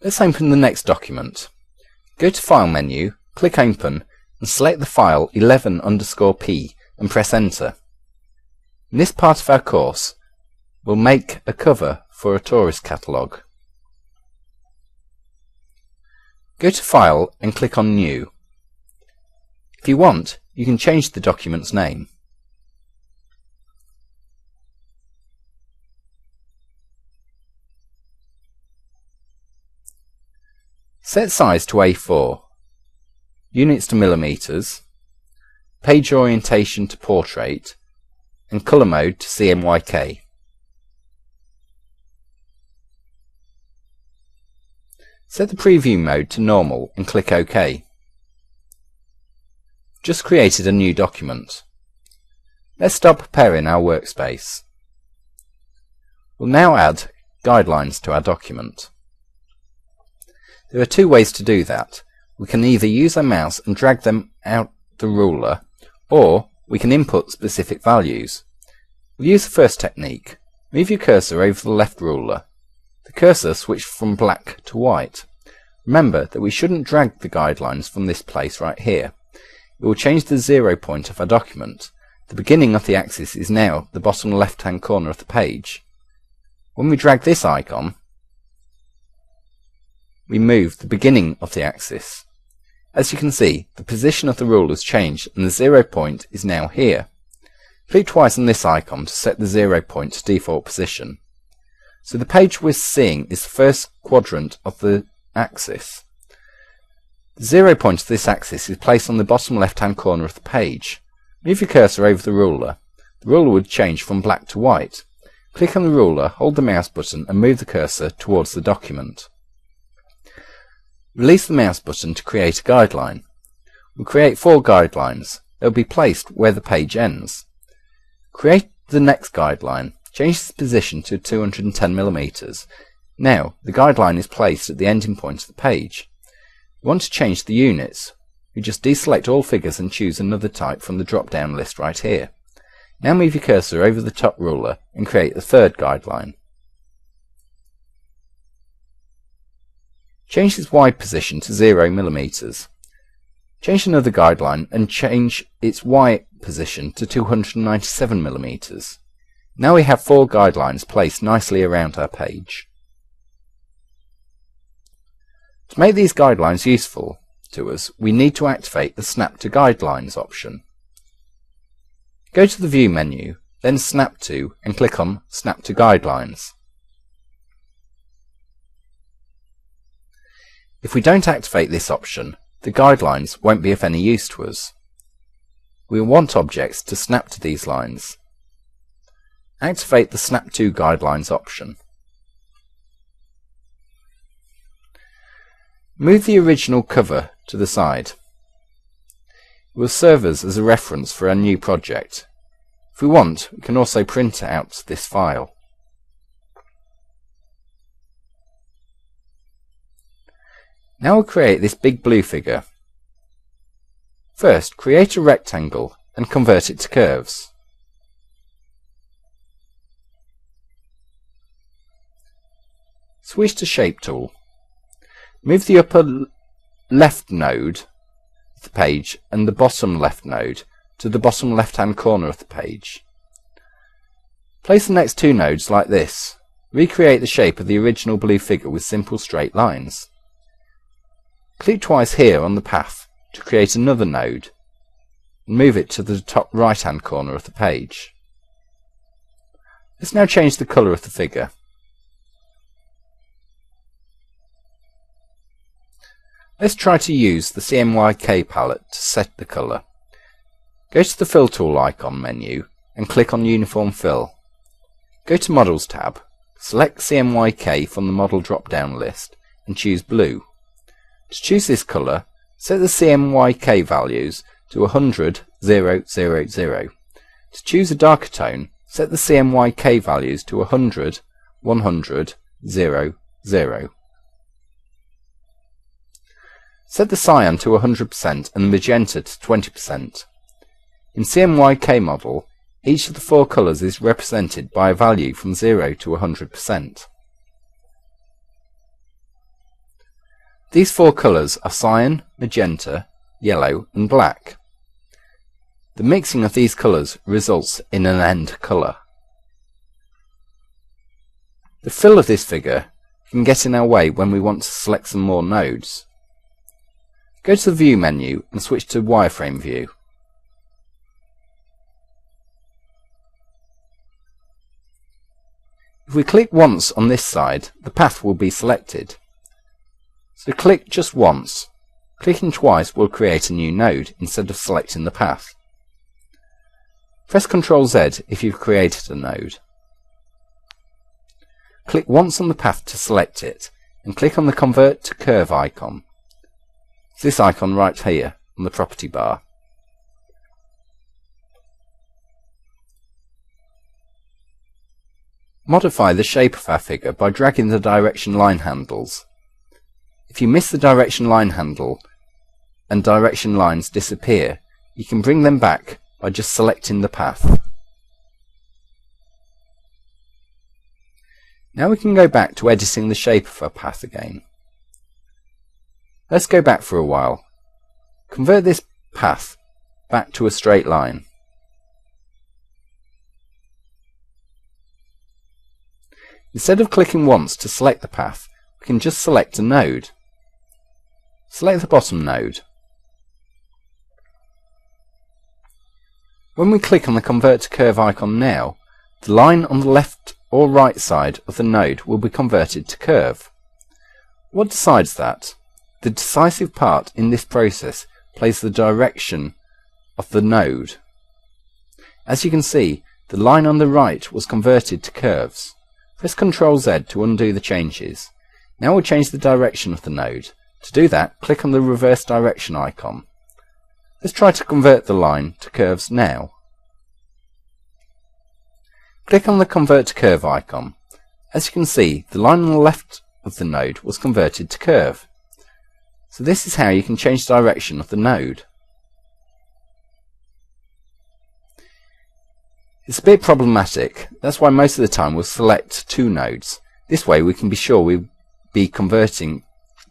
Let's open the next document. Go to File menu, click Open, and select the file 11_p and press Enter. In this part of our course, we'll make a cover for a tourist catalogue. Go to File and click on New. If you want, you can change the document's name. Set size to A4, units to millimeters, page orientation to portrait, and colour mode to CMYK. Set the preview mode to normal and click OK. Just created a new document. Let's start preparing our workspace. We'll now add guidelines to our document. There are two ways to do that. We can either use our mouse and drag them out the ruler, or we can input specific values. We'll use the first technique. Move your cursor over the left ruler. The cursor switched from black to white. Remember that we shouldn't drag the guidelines from this place right here. It will change the 0 point of our document. The beginning of the axis is now the bottom left hand corner of the page. When we drag this icon, we move the beginning of the axis. As you can see, the position of the ruler has changed and the 0 point is now here. Click twice on this icon to set the 0 point to default position. So the page we're seeing is the first quadrant of the axis. The 0 point of this axis is placed on the bottom left hand corner of the page. Move your cursor over the ruler. The ruler would change from black to white. Click on the ruler, hold the mouse button and move the cursor towards the document. Release the mouse button to create a guideline. We'll create 4 guidelines. They'll be placed where the page ends. Create the next guideline. Change its position to 210 mm. Now, the guideline is placed at the ending point of the page. We want to change the units. We just deselect all figures and choose another type from the drop-down list right here. Now move your cursor over the top ruler and create the third guideline. Change its Y position to 0 mm. Change another guideline and change its Y position to 297 mm. Now we have 4 guidelines placed nicely around our page. To make these guidelines useful to us, we need to activate the Snap to Guidelines option. Go to the View menu, then Snap to and click on Snap to Guidelines. If we don't activate this option, the guidelines won't be of any use to us. We want objects to snap to these lines. Activate the Snap to Guidelines option. Move the original cover to the side. It will serve us as a reference for our new project. If we want, we can also print out this file. Now we'll create this big blue figure. First, create a rectangle and convert it to curves. Switch to Shape tool. Move the upper left node of the page and the bottom left node to the bottom left hand corner of the page. Place the next 2 nodes like this. Recreate the shape of the original blue figure with simple straight lines. Click twice here on the path to create another node and move it to the top right hand corner of the page. Let's now change the colour of the figure. Let's try to use the CMYK palette to set the colour. Go to the Fill Tool icon menu and click on Uniform Fill. Go to Models tab, select CMYK from the Model drop-down list and choose Blue. To choose this colour, set the CMYK values to 100, 0, 0, 0. To choose a darker tone, set the CMYK values to 100, 100, 0, 0. Set the cyan to 100% and the magenta to 20%. In CMYK model, each of the 4 colours is represented by a value from 0 to 100%. These four colours are cyan, magenta, yellow and black. The mixing of these colours results in an end colour. The fill of this figure can get in our way when we want to select some more nodes. Go to the View menu and switch to Wireframe View. If we click once on this side, the path will be selected. So click just once. Clicking twice will create a new node instead of selecting the path. Press Ctrl Z if you've created a node. Click once on the path to select it and click on the Convert to Curve icon. It's this icon right here on the property bar. Modify the shape of our figure by dragging the direction line handles. If you miss the direction line handle and direction lines disappear, you can bring them back by just selecting the path. Now we can go back to editing the shape of our path again. Let's go back for a while. Convert this path back to a straight line. Instead of clicking once to select the path, we can just select a node. Select the bottom node. When we click on the Convert to Curve icon now, the line on the left or right side of the node will be converted to curve. What decides that? The decisive part in this process plays the direction of the node. As you can see, the line on the right was converted to curves. Press Ctrl Z to undo the changes. Now we'll change the direction of the node. To do that, click on the reverse direction icon. Let's try to convert the line to curves now. Click on the Convert to Curve icon. As you can see, the line on the left of the node was converted to curve. So this is how you can change the direction of the node. It's a bit problematic. That's why most of the time we'll select two nodes. This way we can be sure we'll be converting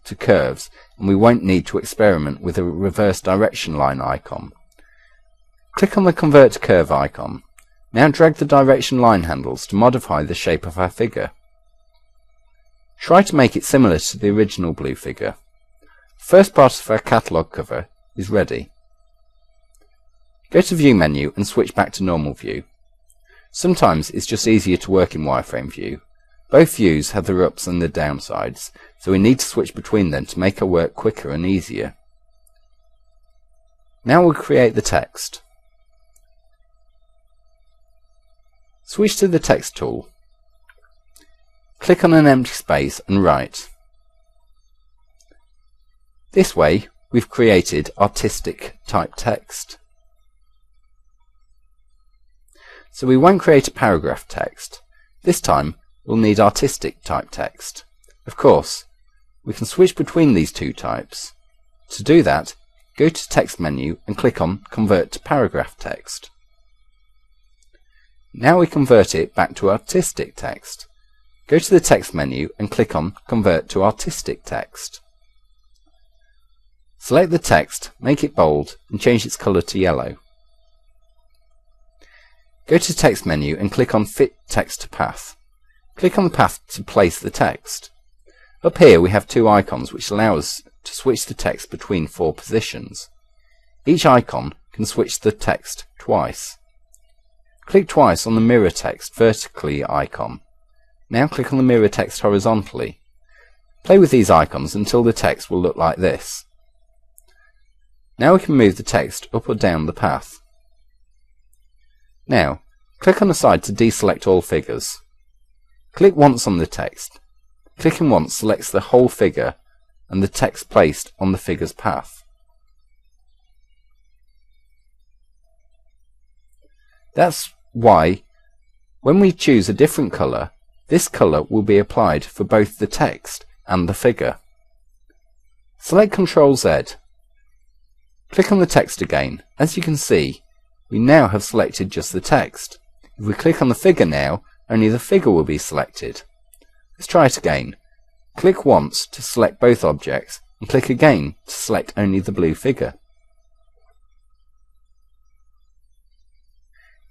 to curves and we won't need to experiment with a reverse direction line icon. Click on the Convert to Curve icon. Now drag the direction line handles to modify the shape of our figure. Try to make it similar to the original blue figure. The first part of our catalogue cover is ready. Go to View menu and switch back to normal view. Sometimes it's just easier to work in wireframe view. Both views have their ups and their downsides, so we need to switch between them to make our work quicker and easier. Now we'll create the text. Switch to the text tool. Click on an empty space and write. This way we've created artistic type text. So we won't create a paragraph text. This time we'll need artistic type text. Of course, we can switch between these two types. To do that, go to Text menu and click on Convert to Paragraph Text. Now we convert it back to artistic text. Go to the Text menu and click on Convert to Artistic Text. Select the text, make it bold and change its colour to yellow. Go to Text menu and click on Fit Text to Path. Click on the path to place the text. Up here we have two icons which allow us to switch the text between 4 positions. Each icon can switch the text twice. Click twice on the Mirror Text vertically icon. Now click on the Mirror Text horizontally. Play with these icons until the text will look like this. Now we can move the text up or down the path. Now, click on the side to deselect all figures. Click once on the text. Clicking once selects the whole figure and the text placed on the figure's path. That's why, when we choose a different colour, this colour will be applied for both the text and the figure. Select Ctrl Z. Click on the text again. As you can see, we now have selected just the text. If we click on the figure now, only the figure will be selected. Let's try it again. Click once to select both objects and click again to select only the blue figure.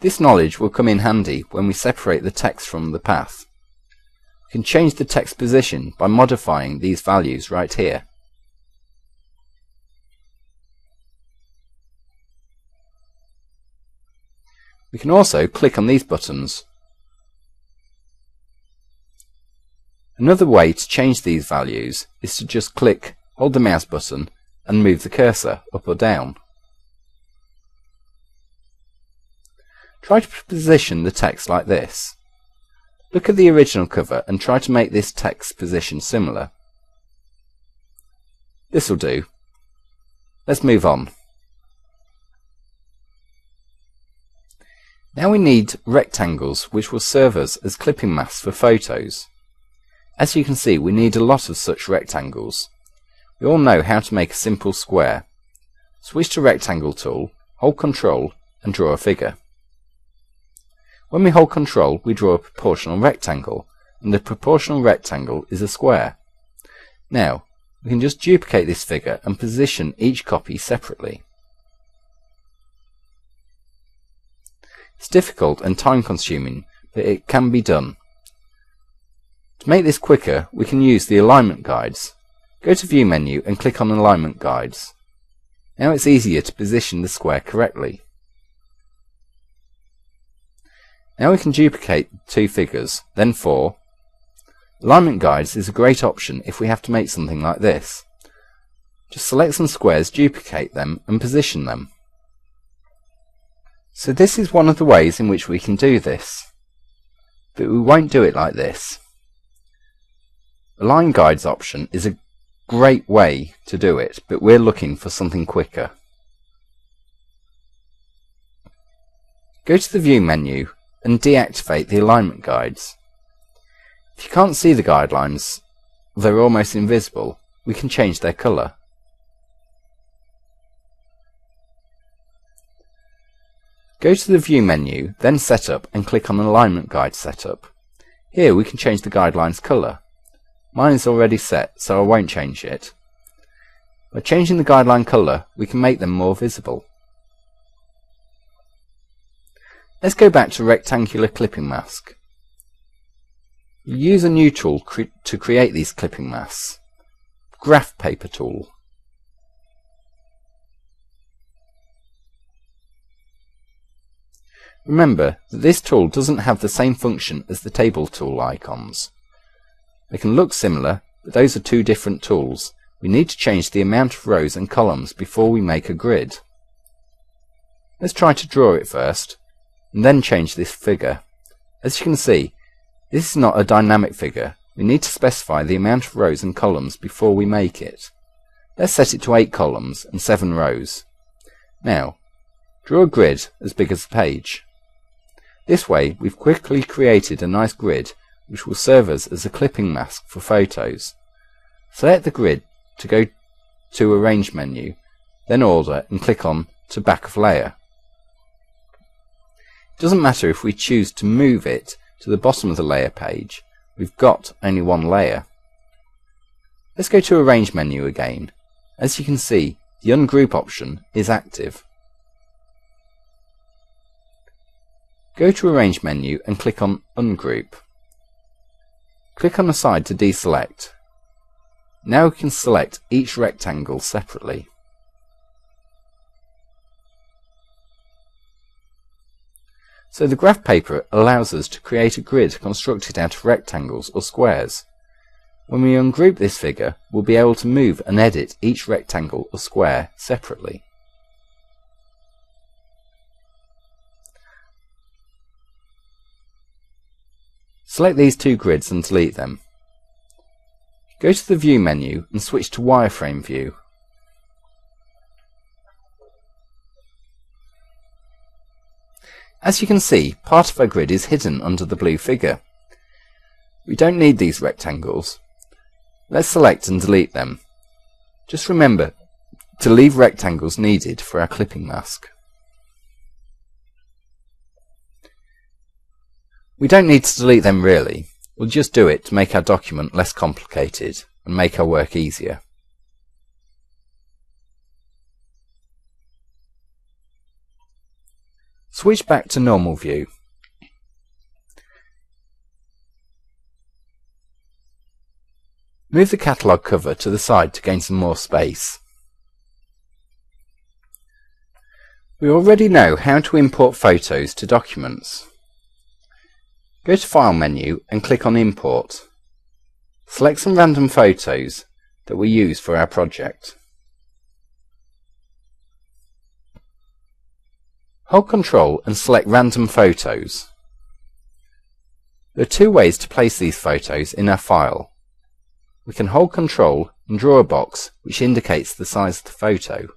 This knowledge will come in handy when we separate the text from the path. We can change the text position by modifying these values right here. We can also click on these buttons. Another way to change these values is to just hold the mouse button and move the cursor up or down. Try to position the text like this. Look at the original cover and try to make this text position similar. This will do. Let's move on. Now we need rectangles which will serve us as clipping masks for photos. As you can see, we need a lot of such rectangles. We all know how to make a simple square. Switch to Rectangle tool, hold Ctrl and draw a figure. When we hold Ctrl, we draw a proportional rectangle, and the proportional rectangle is a square. Now, we can just duplicate this figure and position each copy separately. It's difficult and time-consuming, but it can be done. To make this quicker, we can use the alignment guides. Go to View menu and click on Alignment Guides. Now it's easier to position the square correctly. Now we can duplicate 2 figures, then 4. Alignment Guides is a great option if we have to make something like this. Just select some squares, duplicate them and position them. So this is one of the ways in which we can do this. But we won't do it like this. Align Guides option is a great way to do it, but we're looking for something quicker. Go to the View menu and deactivate the alignment guides. If you can't see the guidelines, they're almost invisible, we can change their colour. Go to the View menu, then Setup and click on Alignment Guide Setup. Here we can change the guidelines colour. Mine is already set, so I won't change it. By changing the guideline colour, we can make them more visible. Let's go back to Rectangular Clipping Mask. We'll use a new tool to create these clipping masks. Graph Paper tool. Remember that this tool doesn't have the same function as the table tool icons. They can look similar, but those are 2 different tools. We need to change the amount of rows and columns before we make a grid. Let's try to draw it first, and then change this figure. As you can see, this is not a dynamic figure. We need to specify the amount of rows and columns before we make it. Let's set it to 8 columns and 7 rows. Now, draw a grid as big as the page. This way, we've quickly created a nice grid which will serve us as a clipping mask for photos. Select the grid to go to Arrange menu, then Order and click on to Back of Layer. It doesn't matter if we choose to move it to the bottom of the layer page, we've got only one layer. Let's go to Arrange menu again. As you can see, the Ungroup option is active. Go to Arrange menu and click on Ungroup. Click on the side to deselect. Now we can select each rectangle separately. So the graph paper allows us to create a grid constructed out of rectangles or squares. When we ungroup this figure, we'll be able to move and edit each rectangle or square separately. Select these 2 grids and delete them. Go to the View menu and switch to Wireframe View. As you can see, part of our grid is hidden under the blue figure. We don't need these rectangles. Let's select and delete them. Just remember to leave rectangles needed for our clipping mask. We don't need to delete them really. We'll just do it to make our document less complicated and make our work easier. Switch back to normal view. Move the catalogue cover to the side to gain some more space. We already know how to import photos to documents. Go to File menu and click on Import. Select some random photos that we use for our project. Hold Ctrl and select Random Photos. There are two ways to place these photos in our file. We can hold Ctrl and draw a box which indicates the size of the photo.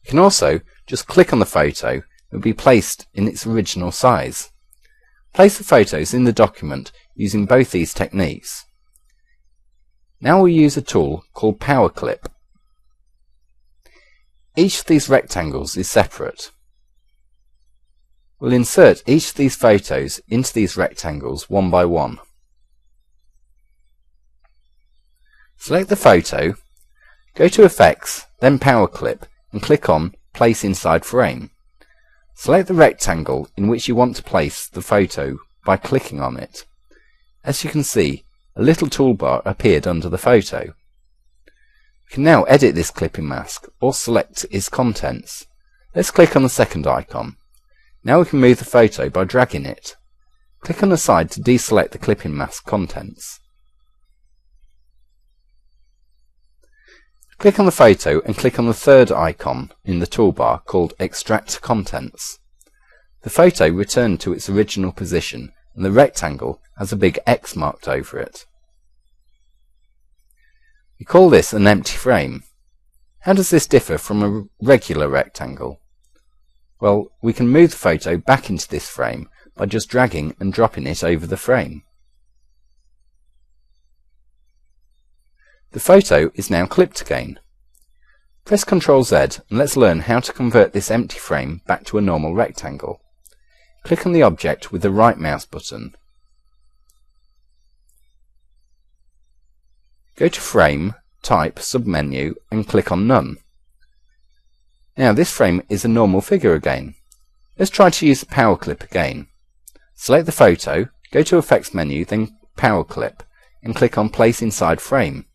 We can also just click on the photo and it will be placed in its original size. Place the photos in the document using both these techniques. Now we'll use a tool called Power Clip. Each of these rectangles is separate. We'll insert each of these photos into these rectangles one by one. Select the photo, go to Effects, then Power Clip, and click on Place Inside Frame. Select the rectangle in which you want to place the photo by clicking on it. As you can see, a little toolbar appeared under the photo. We can now edit this clipping mask or select its contents. Let's click on the second icon. Now we can move the photo by dragging it. Click on the side to deselect the clipping mask contents. Click on the photo and click on the third icon in the toolbar called Extract Contents. The photo returned to its original position and the rectangle has a big X marked over it. We call this an empty frame. How does this differ from a regular rectangle? Well, we can move the photo back into this frame by just dragging and dropping it over the frame. The photo is now clipped again. Press Ctrl Z and let's learn how to convert this empty frame back to a normal rectangle. Click on the object with the right mouse button. Go to Frame, Type, Submenu and click on None. Now this frame is a normal figure again. Let's try to use the Power Clip again. Select the photo, go to Effects menu, then Power Clip and click on Place Inside Frame.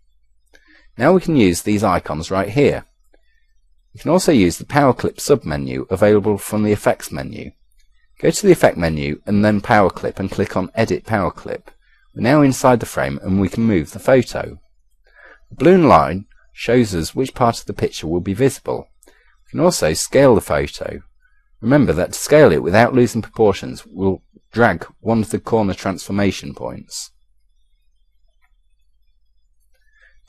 Now we can use these icons right here. We can also use the Power Clip submenu available from the Effects menu. Go to the Effect menu and then Power Clip and click on Edit Power Clip. We're now inside the frame and we can move the photo. The balloon line shows us which part of the picture will be visible. We can also scale the photo. Remember that to scale it without losing proportions, we'll drag one of the corner transformation points.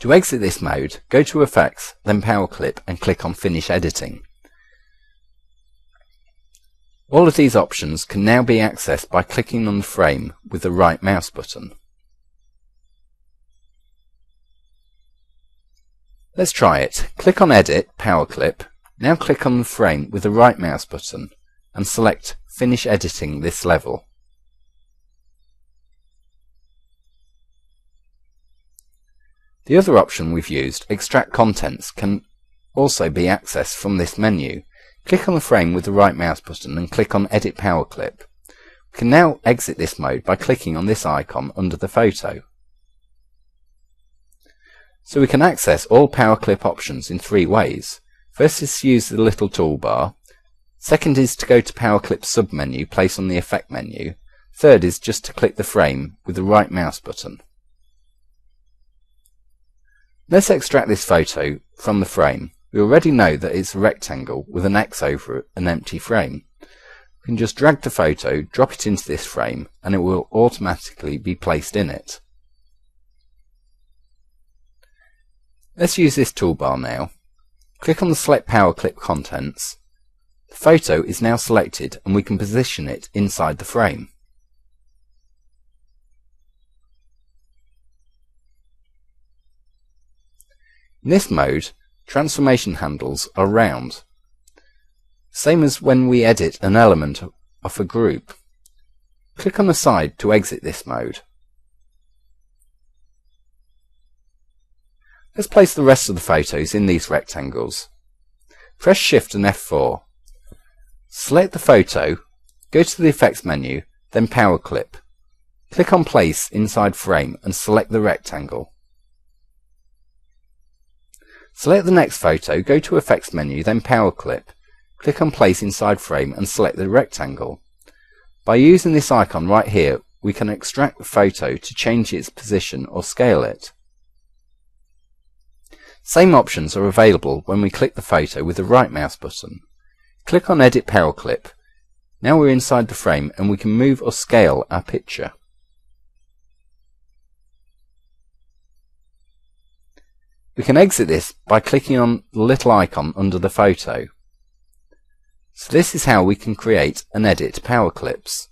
To exit this mode, go to Effects, then Power Clip and click on Finish Editing. All of these options can now be accessed by clicking on the frame with the right mouse button. Let's try it. Click on Edit, Power Clip. Now click on the frame with the right mouse button and select Finish Editing this level. The other option we've used, Extract Contents, can also be accessed from this menu. Click on the frame with the right mouse button and click on Edit Power Clip. We can now exit this mode by clicking on this icon under the photo. So we can access all Power Clip options in three ways. First is to use the little toolbar. Second is to go to Power Clip submenu, place on the Effect menu. Third is just to click the frame with the right mouse button. Let's extract this photo from the frame. We already know that it's a rectangle with an X over an empty frame. We can just drag the photo, drop it into this frame, and it will automatically be placed in it. Let's use this toolbar now. Click on the Select Power Clip Contents. The photo is now selected and we can position it inside the frame. In this mode, transformation handles are round, same as when we edit an element of a group. Click on the side to exit this mode. Let's place the rest of the photos in these rectangles. Press Shift and F4. Select the photo, go to the Effects menu, then Power Clip. Click on Place inside frame and select the rectangle. Select the next photo, go to Effects menu, then Power Clip. Click on Place inside frame and select the rectangle. By using this icon right here, we can extract the photo to change its position or scale it. Same options are available when we click the photo with the right mouse button. Click on Edit Power Clip. Now we're inside the frame and we can move or scale our picture. We can exit this by clicking on the little icon under the photo. So this is how we can create and edit power clips.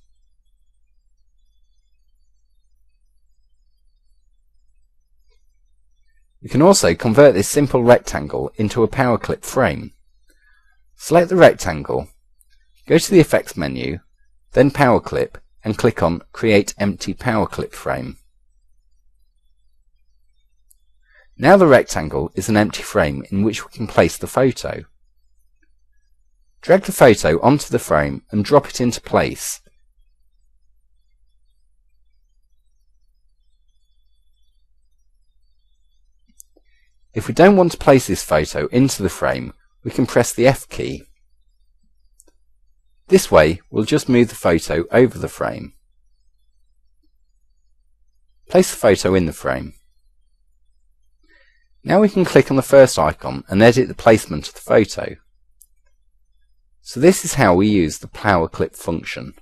We can also convert this simple rectangle into a power clip frame. Select the rectangle, go to the Effects menu, then Power Clip and click on Create Empty Power Clip Frame. Now the rectangle is an empty frame in which we can place the photo. Drag the photo onto the frame and drop it into place. If we don't want to place this photo into the frame, we can press the F key. This way we'll just move the photo over the frame. Place the photo in the frame. Now we can click on the first icon and edit the placement of the photo. So this is how we use the power clip function.